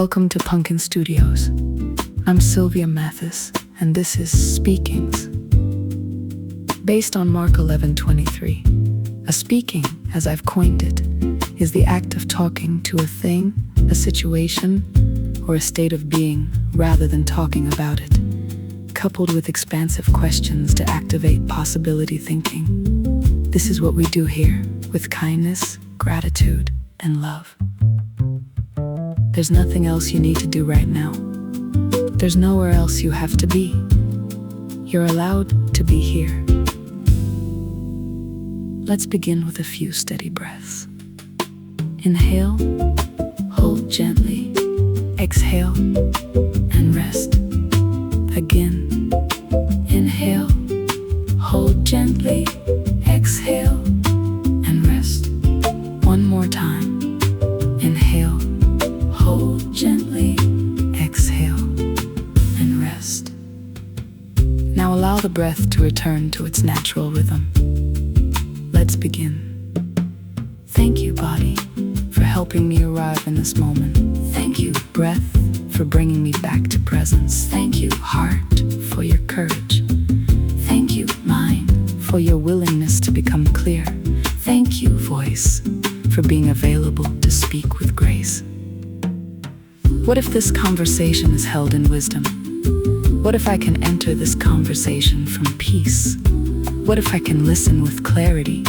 Welcome to Punkin Studios. I'm Sylvia Mathis, and this is Speakings. Based on Mark 11:23, a speaking, as I've coined it, is the act of talking to a thing, a situation, or a state of being, rather than talking about it, coupled with expansive questions to activate possibility thinking. This is what we do here, with kindness, gratitude, and love. There's nothing else you need to do right now. There's nowhere else you have to be. You're allowed to be here. Let's begin with a few steady breaths. Inhale, hold gently, exhale, and rest. Again, inhale, hold gently, exhale, and rest. One more time. Inhale, hold gently, exhale, and rest. Now allow the breath to return to its natural rhythm. Let's begin. Thank you, body, for helping me arrive in this moment. Thank you, breath, for bringing me back to presence. Thank you, heart, for your courage. Thank you, mind, for your willingness to become clear. Thank you, voice, for being available to speak with grace. What if this conversation is held in wisdom? What if I can enter this conversation from peace? What if I can listen with clarity?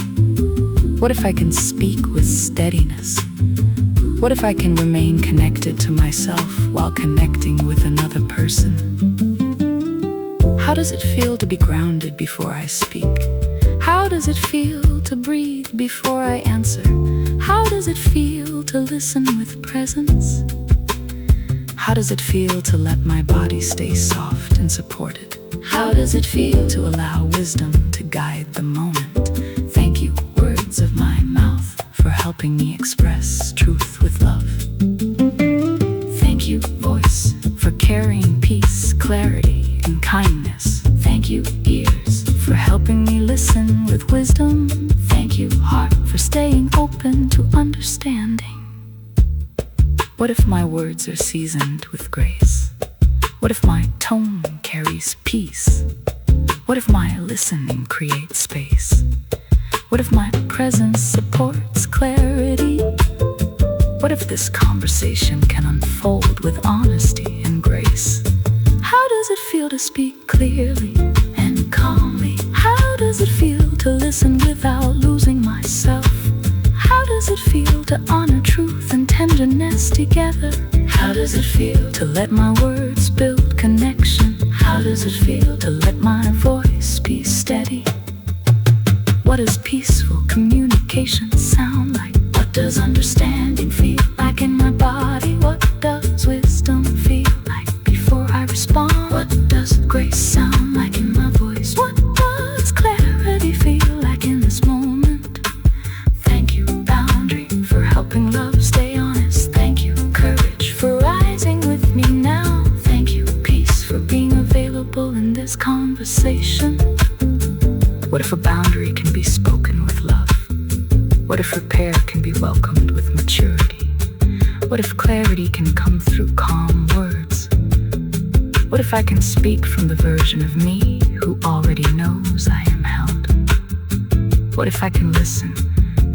What if I can speak with steadiness? What if I can remain connected to myself while connecting with another person? How does it feel to be grounded before I speak? How does it feel to breathe before I answer? How does it feel to listen with presence? How does it feel to let my body stay soft and supported? How does it feel to allow wisdom to guide the moment? Thank you, words of my mouth, for helping me express truth with love. Thank you, voice, for carrying peace, clarity, and kindness. Thank you, ears, for helping me listen with wisdom. Thank you, heart, for staying open to understanding. What if my words are seasoned with grace? What if my tone carries peace? What if my listening creates space? What if my presence supports clarity? What if this conversation can unfold with honesty and grace? How does it feel to speak clearly and calmly? How does it feel to listen without losing myself? How does it feel to honor truth and tenderness together? How does it feel to let my words build connection? How does it feel to let my voice be steady? What does peaceful communication sound like? What does understanding feel like in my body? What does wisdom feel like before I respond? What does grace sound like in my voice? What does clarity feel like in this moment? Thank you, boundary, for helping love stay honest. Thank you, courage, for rising with me now. Thank you, peace, for being available in this conversation. What if a boundary can be spoken with love? What if repair can be welcomed with maturity? What if clarity can come through calm words? What if I can speak from the version of me who already knows I am held? What if I can listen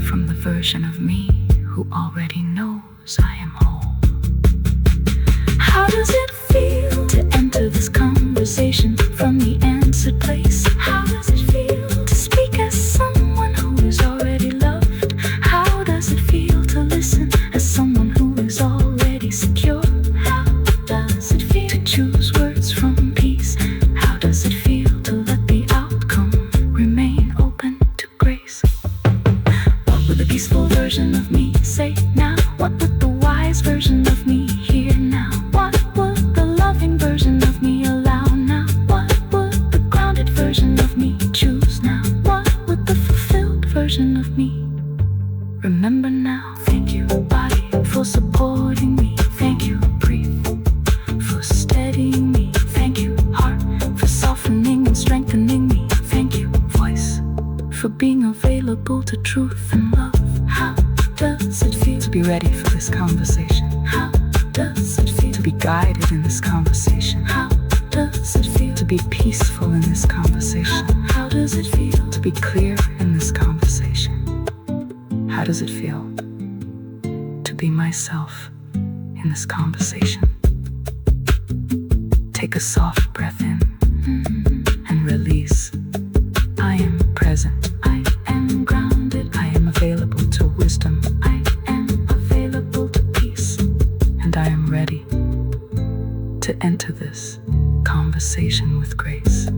from the version of me who already knows I am whole? How does it feel to enter this conversation from the answered place? How does it feel to speak as someone who is already loved? How does it feel to listen as someone who is already secure? How does it feel to choose words from peace? How does it feel to let the outcome remain open to grace? What would the peaceful version of me say now? What would the wise version of me hear now? What would the loving version of me allow now? What would the grounded version of me choose now? What would the fulfilled version of me remember now? Thank you, body, for supporting me. Thank you, breathe, for steadying me. Thank you, heart, for softening and strengthening me. Thank you, voice, for being available to truth and love. How does it feel to be ready for this conversation? How does it feel? guided in this conversation? How does it feel to be peaceful in this conversation? How does it feel to be clear in this conversation? How does it feel to be myself in this conversation? Take a soft breath in and release. I am present. I am grounded. I am available to wisdom. I am available to peace. And I am ready to enter this conversation with grace.